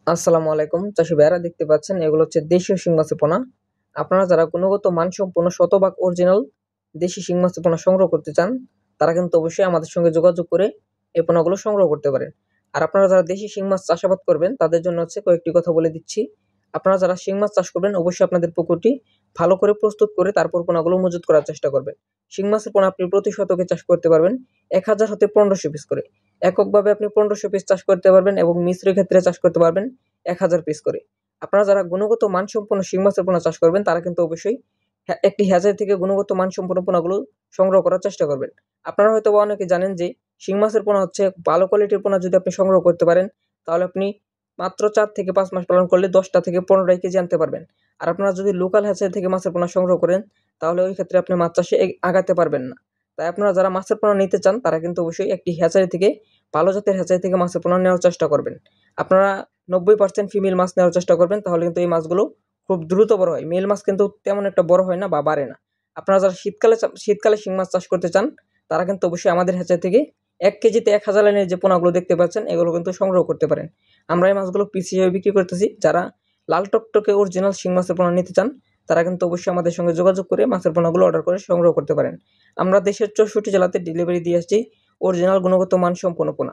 আসসালামু আলাইকুম চাষি ভাইয়ারা, দেখতে পাচ্ছেন এগুলো হচ্ছে দেশীয় শিং মাছের পোনা। আপনারা যারা গুণগত মানসম্পন্ন শতভাগ অরিজিনাল দেশি শিং মাছের পোনা সংগ্রহ করতে চান, তারা কিন্তু অবশ্যই আমাদের সঙ্গে যোগাযোগ করে এই পোনাগুলো সংগ্রহ করতে পারেন। আর আপনারা যারা দেশি শিং মাছ চাষাবাদ করবেন, তাদের জন্য হচ্ছে কয়েকটি কথা বলে দিচ্ছি। আপনারা যারা শিং মাছ চাষ করবেন, অবশ্যই আপনাদের পুকুরটি ভালো করে প্রস্তুত করে তারপর পোনাগুলো মজুত করার চেষ্টা করবেন। শিং মাছের পোনা আপনি প্রতি শতকে চাষ করতে পারবেন 1000 হতে 1500 পিস করে। এককভাবে আপনি 1500 পিস চাষ করতে পারবেন এবং মিশ্র ক্ষেত্রে চাষ করতে পারবেন 1000 পিস করে। আপনারা যারা গুণগত মানসম্পন্ন শিং মাছের পোনা চাষ করবেন, তারা কিন্তু অবশ্যই একটি হ্যাচারি থেকে গুণগত মানসম্পন্ন পোনাগুলো সংগ্রহ করার চেষ্টা করবেন। আপনারা হয়তো অনেকে জানেন যে শিং মাছের পোনা হচ্ছে ভালো কোয়ালিটির পোনা যদি আপনি সংগ্রহ করতে পারেন, তাহলে আপনি মাত্র 4 থেকে 5 মাস পালন করলে 10টা থেকে 15 কেজি আনতে পারবেন। আর আপনারা যদি লোকাল হ্যাচারি থেকে মাছের পোনা সংগ্রহ করেন, তাহলে ওই ক্ষেত্রে আপনি মাছ চাষে আগাতে পারবেন না। তাই আপনারা যারা মাছের পোনা নিতে চান, তারা কিন্তু অবশ্যই একটি হ্যাচারি থেকে, ভালো জাতের হ্যাচারি থেকে মাছের পোনা নেওয়ার চেষ্টা করবেন। আপনারা 90% ফিমেল মাছ নেওয়ার চেষ্টা করবেন, তাহলে কিন্তু এই মাছগুলো খুব দ্রুত বড় হয়। মেল মাছ কিন্তু তেমন একটা বড় হয় না বা বাড়ে না। আপনারা যারা শীতকালে শিং মাছ চাষ করতে চান, তারা কিন্তু অবশ্যই আমাদের হ্যাচারি থেকে 1 কেজিতে 1000 লাইনের যে পোনাগুলো দেখতে পাচ্ছেন, এগুলো কিন্তু সংগ্রহ করতে পারেন। আমরা এই মাছগুলো পিস হিসেবে বিক্রি করতেছি। যারা লাল টকটকে অরিজিনাল শিং মাছের পোনা নিতে চান, তারা কিন্তু অবশ্যই আমাদের সঙ্গে যোগাযোগ করে মাছের পোনাগুলো অর্ডার করে সংগ্রহ করতে পারেন। আমরা দেশের 64 জেলাতে ডেলিভারি দিয়ে আসছি অরিজিনাল গুণগত মানসম্পন্ন পোনা।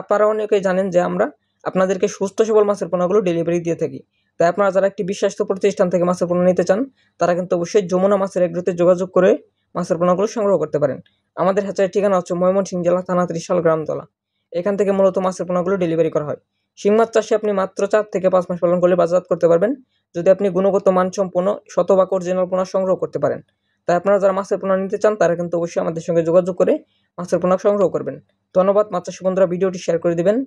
আপনারা অনেকেই জানেন যে আমরা আপনাদেরকে সুস্থ সবল মাছের পোনাগুলো ডেলিভারি দিয়ে থাকি। তাই আপনারা যারা একটি বিশ্বাস্ত প্রতিষ্ঠান থেকে মাছের পোনা নিতে চান, তারা কিন্তু অবশ্যই যমুনা মাছের এগ্রোতে যোগাযোগ করে মাছের পোনাগুলো সংগ্রহ করতে পারেন। আমাদের হ্যাচারির ঠিকানা হচ্ছে ময়মনসিংহ জেলা, থানা ত্রিশাল, গ্রামতলা। এখান থেকে মূলত মাছের পোনাগুলো ডেলিভারি করা হয়। শিং মাছ চাষে আপনি মাত্র 4 থেকে 5 মাস পালন করলে বাজারজাত করতে পারবেন, যদি আপনি গুণগত মানসম্পন্ন শতভাগ অরিজিনাল পোনা সংগ্রহ করতে পারেন। তাই আপনারা যারা মাছের পোনা নিতে চান, তারা কিন্তু অবশ্যই আমাদের সঙ্গে যোগাযোগ করে মাছের পোনা সংগ্রহ করবেন। ধন্যবাদ। মাছ চাষি বন্ধুরা, ভিডিওটি শেয়ার করে দিবেন।